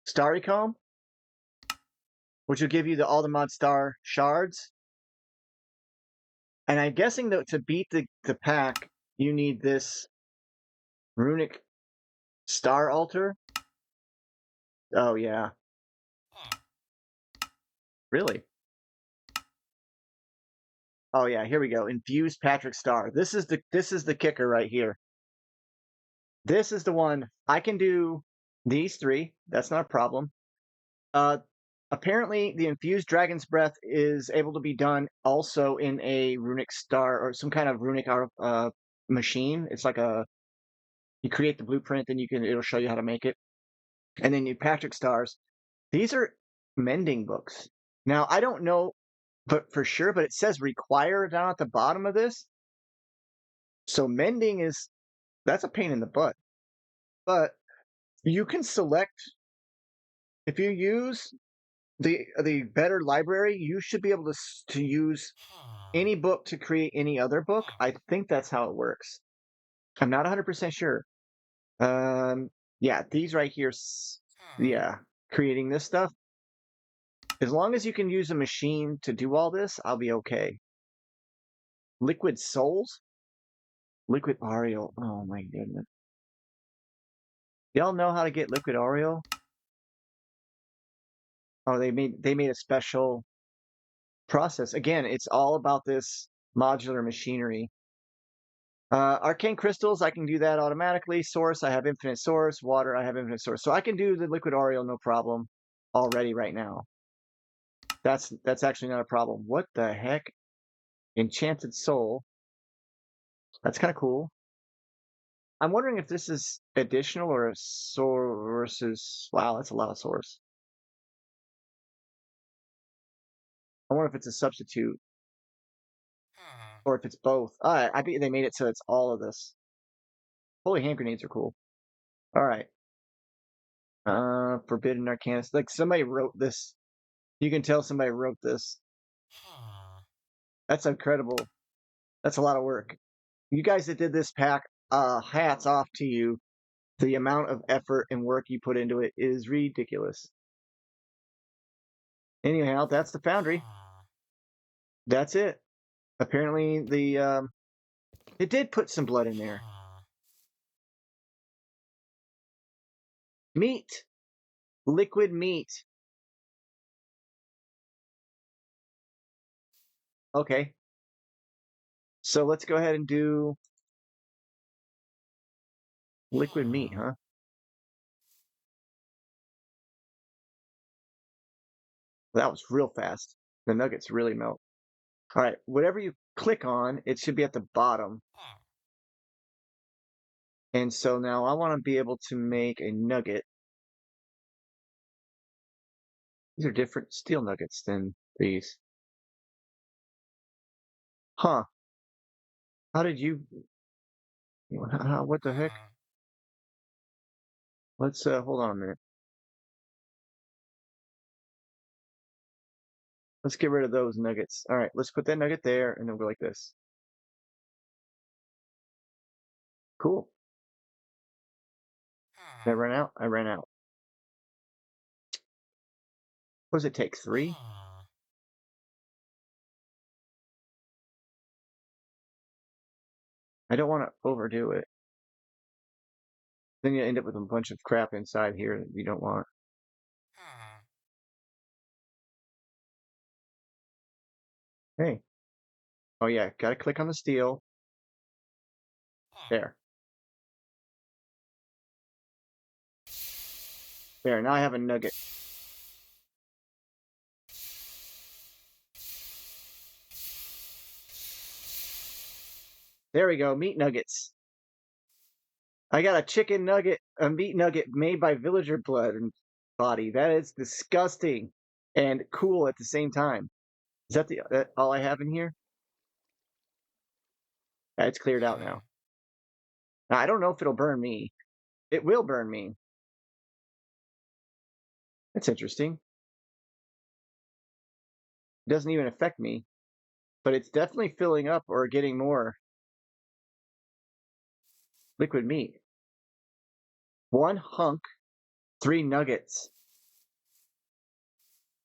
starry comb, which will give you the Aldemod star shards. And I'm guessing that to beat the pack, you need this runic star altar. Oh yeah. Really? Oh yeah, here we go. Infused Patrick Star. This is the kicker right here. This is the one I can do these 3. That's not a problem. Apparently the infused Dragon's Breath is able to be done also in a runic star or some kind of runic machine. It's like you create the blueprint, then it'll show you how to make it. And then you Patrick Stars. These are mending books. Now I don't know but for sure, but it says require down at the bottom of this. So mending that's a pain in the butt. But you can select, if you use the better library, you should be able to use any book to create any other book. I think that's how it works. I'm not 100% sure. Yeah, these right here, yeah, creating this stuff. As long as you can use a machine to do all this, I'll be okay. Liquid Souls? Liquid Ariel. Oh my goodness. Y'all know how to get Liquid Ariel? Oh, they made a special process. Again, it's all about this modular machinery. Arcane crystals, I can do that automatically. Source, I have infinite source. Water, I have infinite source. So I can do the Liquid Ariel no problem already right now. That's actually not a problem. What the heck? Enchanted Soul. That's kind of cool. I'm wondering if this is additional or a sources. Wow, that's a lot of source. I wonder if it's a substitute or if it's both. I bet they made it so it's all of this. Holy hand grenades are cool. All right. Forbidden Arcanist. Like somebody wrote this. You can tell somebody wrote this. That's incredible. That's a lot of work. You guys that did this pack, hats off to you. The amount of effort and work you put into it is ridiculous. Anyhow, that's the Foundry. That's it. Apparently it did put some blood in there. Meat. Liquid meat. Okay. So let's go ahead and do liquid meat, huh? That was real fast. The nuggets really melt. All right, whatever you click on, it should be at the bottom. And so now I want to be able to make a nugget. These are different steel nuggets than these. Huh. How did you... What the heck? Let's, hold on a minute. Let's get rid of those nuggets. All right, let's put that nugget there, and then we'll go like this. Cool. Did I run out? I ran out. What does it take? 3? I don't want to overdo it. Then you end up with a bunch of crap inside here that you don't want. Hey. Oh yeah, gotta click on the steel. There. There, now I have a nugget. There we go, meat nuggets. I got a chicken nugget, a meat nugget made by villager blood, and body. That is disgusting and cool at the same time. Is that all I have in here? It's cleared out now. Now, I don't know if it'll burn me. It will burn me. That's interesting. It doesn't even affect me, but it's definitely filling up or getting more liquid meat. 1 hunk, 3 nuggets.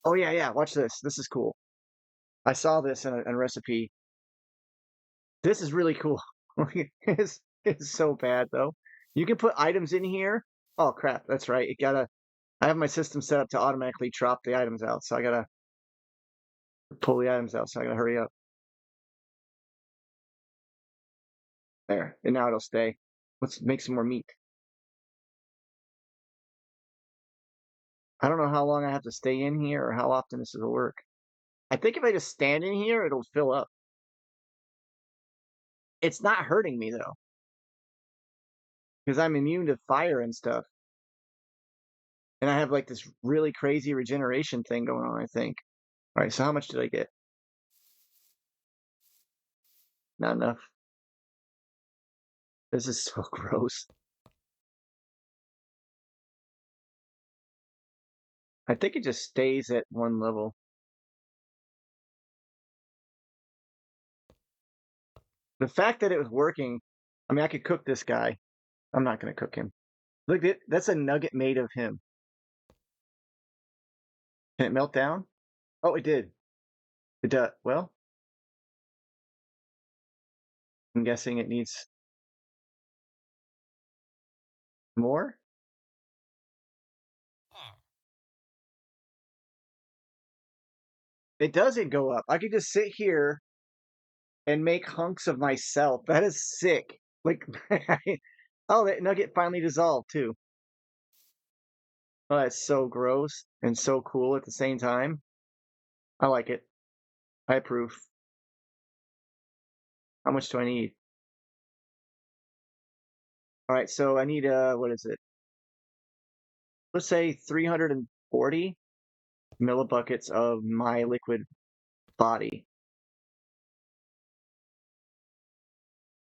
Oh yeah, yeah. Watch this. This is cool. I saw this in a recipe. This is really cool. It's so bad though. You can put items in here. Oh crap, that's right. I have my system set up to automatically drop the items out, so I gotta pull the items out, so I gotta hurry up. There, and now it'll stay. Let's make some more meat. I don't know how long I have to stay in here or how often this will work. I think if I just stand in here, it'll fill up. It's not hurting me though, because I'm immune to fire and stuff. And I have like this really crazy regeneration thing going on, I think. All right, so how much did I get? Not enough. This is so gross. I think it just stays at one level. The fact that it was working, I mean, I could cook this guy. I'm not going to cook him. Look, that's a nugget made of him. Can it melt down? Oh, it did. It does. Well, I'm guessing it needs more. It doesn't go up. I could just sit here and make hunks of myself. That is sick. Like, oh, that nugget finally dissolved too. Oh, that's so gross and so cool at the same time. I like it. I approve. How much do I need? All right, so I need what is it? Let's say 340 millibuckets of my liquid body.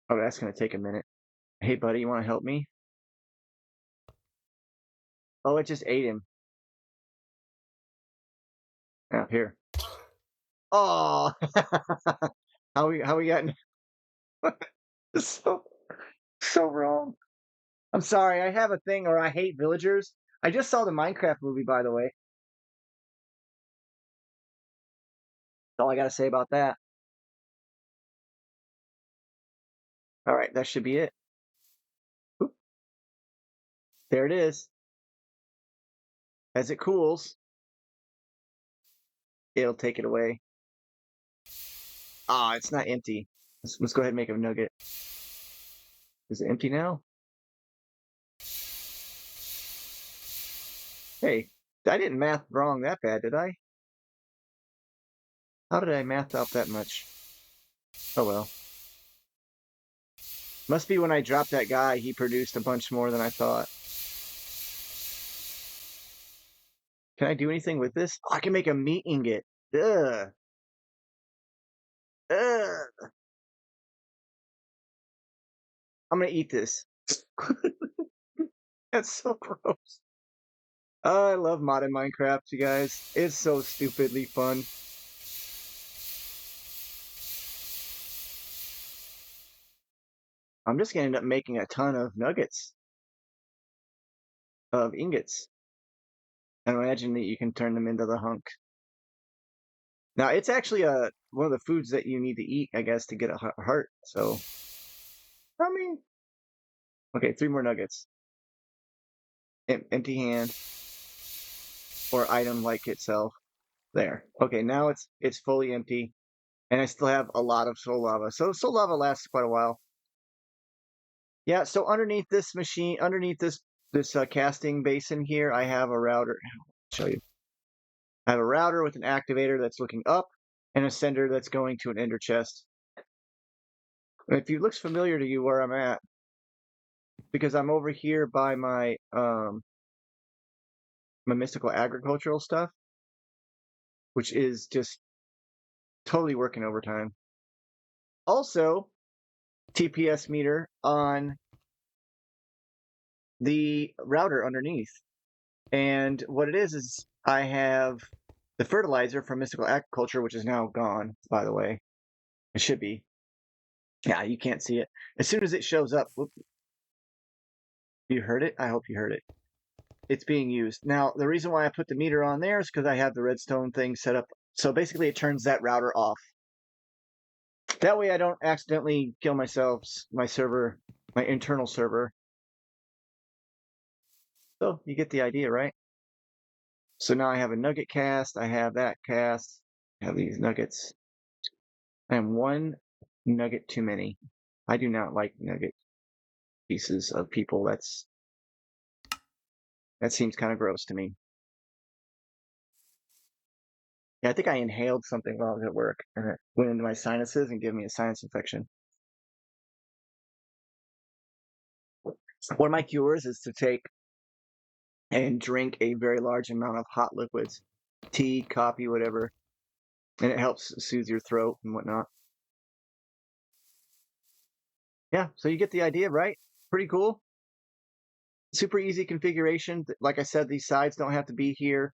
Oh, that's gonna take a minute. Hey, buddy, you want to help me? Oh, it just ate him. Yeah, here. Oh, how we got so so wrong. I'm sorry. I have a thing, or I hate villagers. I just saw the Minecraft movie, by the way. That's all I gotta say about that. All right, that should be it. Oop, there it is. As it cools, it'll take it away. Ah, it's not empty. Let's go ahead and make a nugget. Is it empty now? Hey, I didn't math wrong that bad, did I? How did I math out that much? Oh well. Must be when I dropped that guy, he produced a bunch more than I thought. Can I do anything with this? Oh, I can make a meat ingot. Ugh. Ugh. I'm gonna eat this. That's so gross. Oh, I love modded Minecraft, you guys. It's so stupidly fun. I'm just gonna end up making a ton of nuggets, of ingots. And imagine that you can turn them into the hunk. Now, it's actually one of the foods that you need to eat, I guess, to get a heart. So, I mean, okay, 3 more nuggets. Empty hand or item like itself. There. Okay, now it's fully empty, and I still have a lot of soul lava. So soul lava lasts quite a while. Yeah. So underneath this machine, underneath this casting basin here, I have a router. I'll show you. I have a router with an activator that's looking up, and a sender that's going to an ender chest. If it looks familiar to you where I'm at, because I'm over here by my my mystical agricultural stuff, which is just totally working overtime. Also, TPS meter on the router underneath. And what it is I have the fertilizer from mystical agriculture, which is now gone, by the way. It should be. Yeah, you can't see it. As soon as it shows up, whoop, you heard it? I hope you heard it. It's being used. Now, the reason why I put the meter on there is because I have the redstone thing set up. So basically, it turns that router off. That way I don't accidentally kill myself, my server, my internal server. So you get the idea, right? So now I have a nugget cast. I have that cast. I have these nuggets. I am one nugget too many. I do not like nugget pieces of people. That seems kind of gross to me. Yeah, I think I inhaled something while I was at work and it went into my sinuses and gave me a sinus infection. One of my cures is to take and drink a very large amount of hot liquids, tea, coffee, whatever, and it helps soothe your throat and whatnot. Yeah, so you get the idea, right? Pretty cool. Super easy configuration. Like I said, these sides don't have to be here.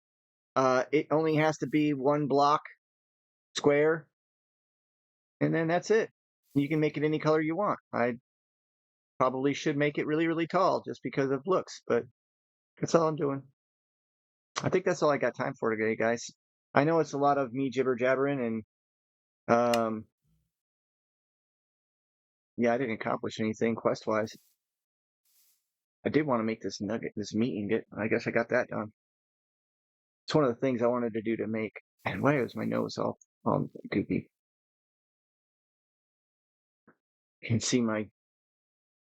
It only has to be one block square, and then that's it. You can make it any color you want. I probably should make it really, really tall just because of looks, but that's all I'm doing. I think that's all I got time for today, guys. I know it's a lot of me jibber jabbering, and yeah, I didn't accomplish anything quest wise. I did want to make this meat ingot. I guess I got that done. It's one of the things I wanted to do to make. And why is my nose all goopy? You can see my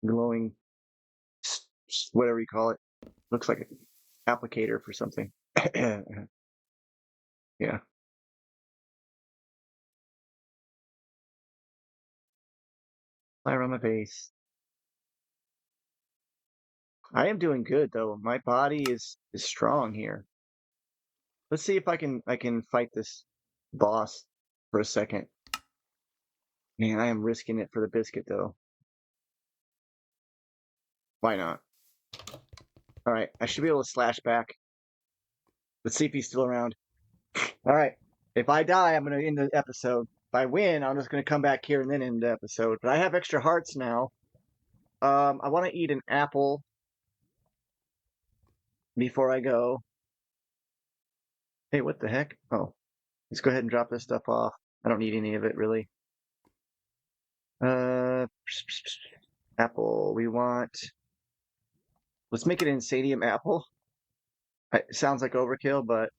glowing, whatever you call it. Looks like an applicator for something. Yeah. Fire on my base. I am doing good though. My body is strong here. Let's see if I can fight this boss for a second. Man, I am risking it for the biscuit though. Why not? All right, I should be able to slash back. Let's see if he's still around. All right. If I die, I'm going to end the episode. If I win, I'm just going to come back here and then end the episode. But I have extra hearts now. I want to eat an apple before I go. Hey, what the heck? Oh, let's go ahead and drop this stuff off. I don't need any of it, really. Apple. We want... Let's make it an Insanium apple. It sounds like overkill, but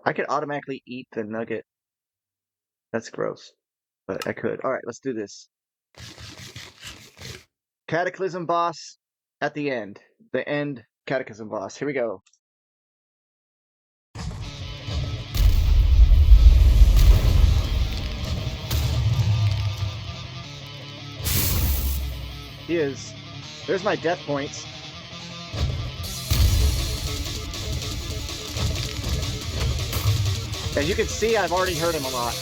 I could automatically eat the nugget. That's gross, but I could. All right, let's do this. Cataclysm boss at the end. The end Cataclysm boss. Here we go. He is. There's my death points. As you can see, I've already hurt him a lot.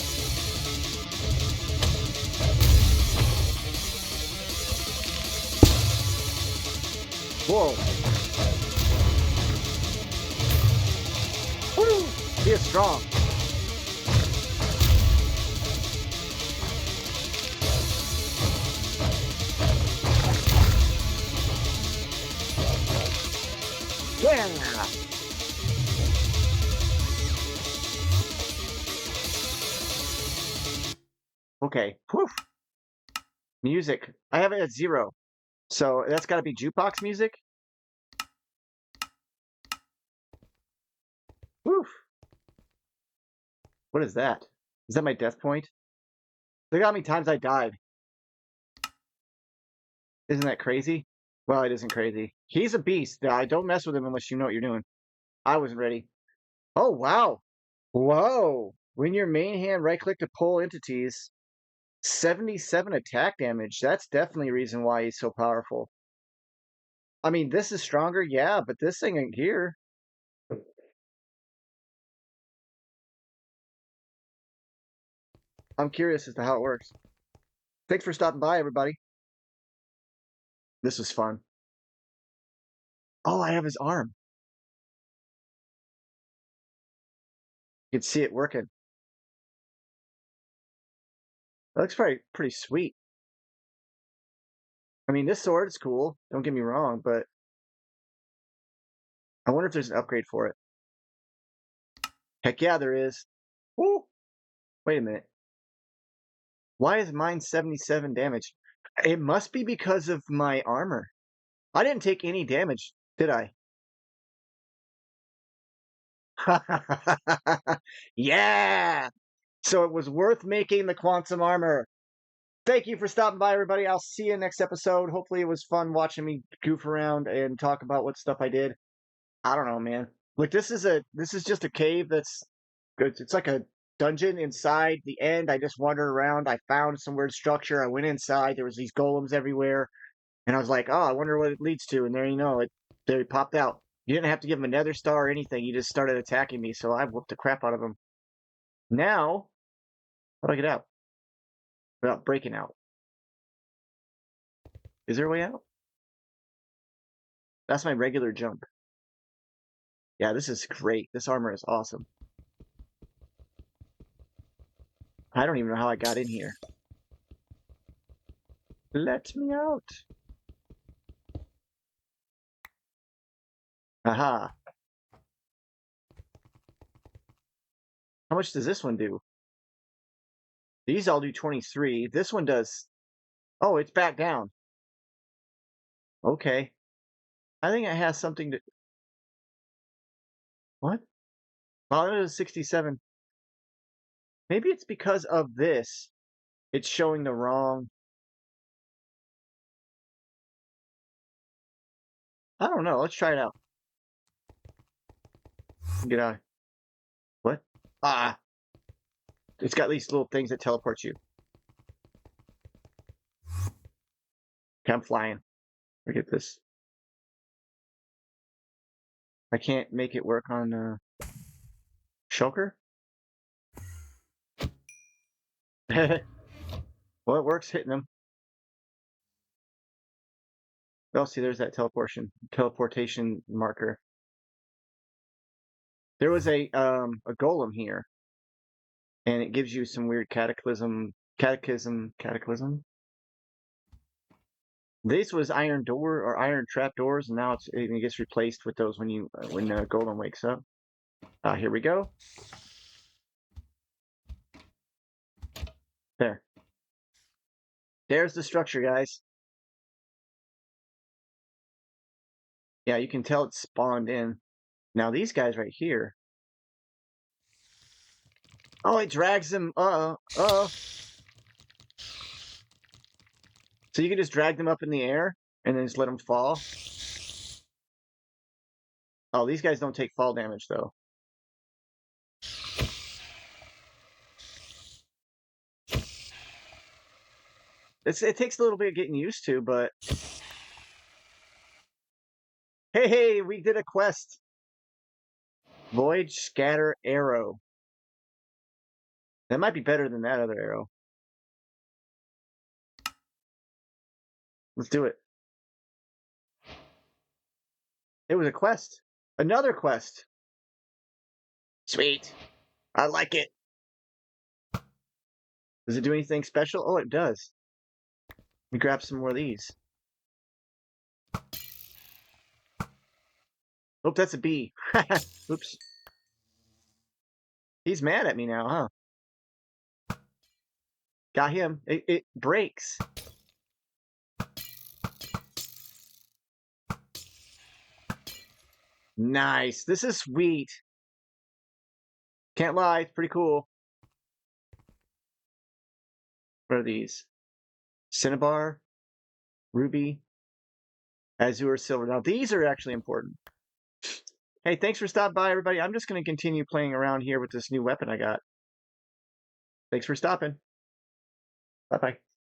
Whoa. Woo! He is strong. Yeah! Okay. Poof. Music. I have it at 0. So that's got to be jukebox music. Woof. What is that? Is that my death point? Look how many times I died. Isn't that crazy? Well, it isn't crazy. He's a beast. Don't mess with him unless you know what you're doing. I wasn't ready. Oh, wow. Whoa. When your main hand right-click to pull entities, 77 attack damage. That's definitely a reason why he's so powerful. I mean, this is stronger, yeah, but this thing ain't here. I'm curious as to how it works. Thanks for stopping by, everybody. This was fun. Oh, I have his arm. You can see it working. That looks pretty sweet. I mean, this sword is cool. Don't get me wrong, but I wonder if there's an upgrade for it. Heck yeah, there is. Woo! Wait a minute. Why is mine 77 damage? It must be because of my armor. I didn't take any damage, did I? Yeah! So it was worth making the quantum armor. Thank you for stopping by, everybody. I'll see you next episode. Hopefully it was fun watching me goof around and talk about what stuff I did. I don't know, man. Look, this is just a cave that's good. It's like a dungeon inside the end. I just wandered around. I found some weird structure. I went inside. There was these golems everywhere. And I was like, oh, I wonder what it leads to. And there you know, they popped out. You didn't have to give them a nether star or anything. You just started attacking me. So I whooped the crap out of them. Now, how do I get out? Without breaking out. Is there a way out? That's my regular jump. Yeah, this is great. This armor is awesome. I don't even know how I got in here. Let me out. Aha. How much does this one do? These all do 23. This one does... Oh, it's back down. Okay. I think it has something to... What? Oh, it is 67. Maybe it's because of this. It's showing the wrong... I don't know. Let's try it out. Get out. What? Ah. It's got these little things that teleport you. Okay, I'm flying. Look at this. I can't make it work on Shulker? Well, it works hitting them. Oh, see, there's that teleportation marker. There was a golem here, and it gives you some weird cataclysm. This was iron door or iron trap doors, and now it gets replaced with those when the golem wakes up. Here we go. There. There's the structure, guys. Yeah, you can tell it's spawned in. Now these guys right here. Oh, it drags them. So you can just drag them up in the air and then just let them fall. Oh, these guys don't take fall damage though. It takes a little bit of getting used to, but hey, we did a quest. Void Scatter Arrow. That might be better than that other arrow. Let's do it. It was a quest. Another quest. Sweet. I like it. Does it do anything special? Oh, it does. Let me grab some more of these. Oh, that's a bee. Oops. He's mad at me now, huh? Got him. It breaks. Nice. This is sweet. Can't lie. It's pretty cool. What are these? Cinnabar, ruby, azure, silver. Now these are actually important. Hey, thanks for stopping by, everybody. I'm just going to continue playing around here with this new weapon I got. Thanks for stopping. Bye-bye.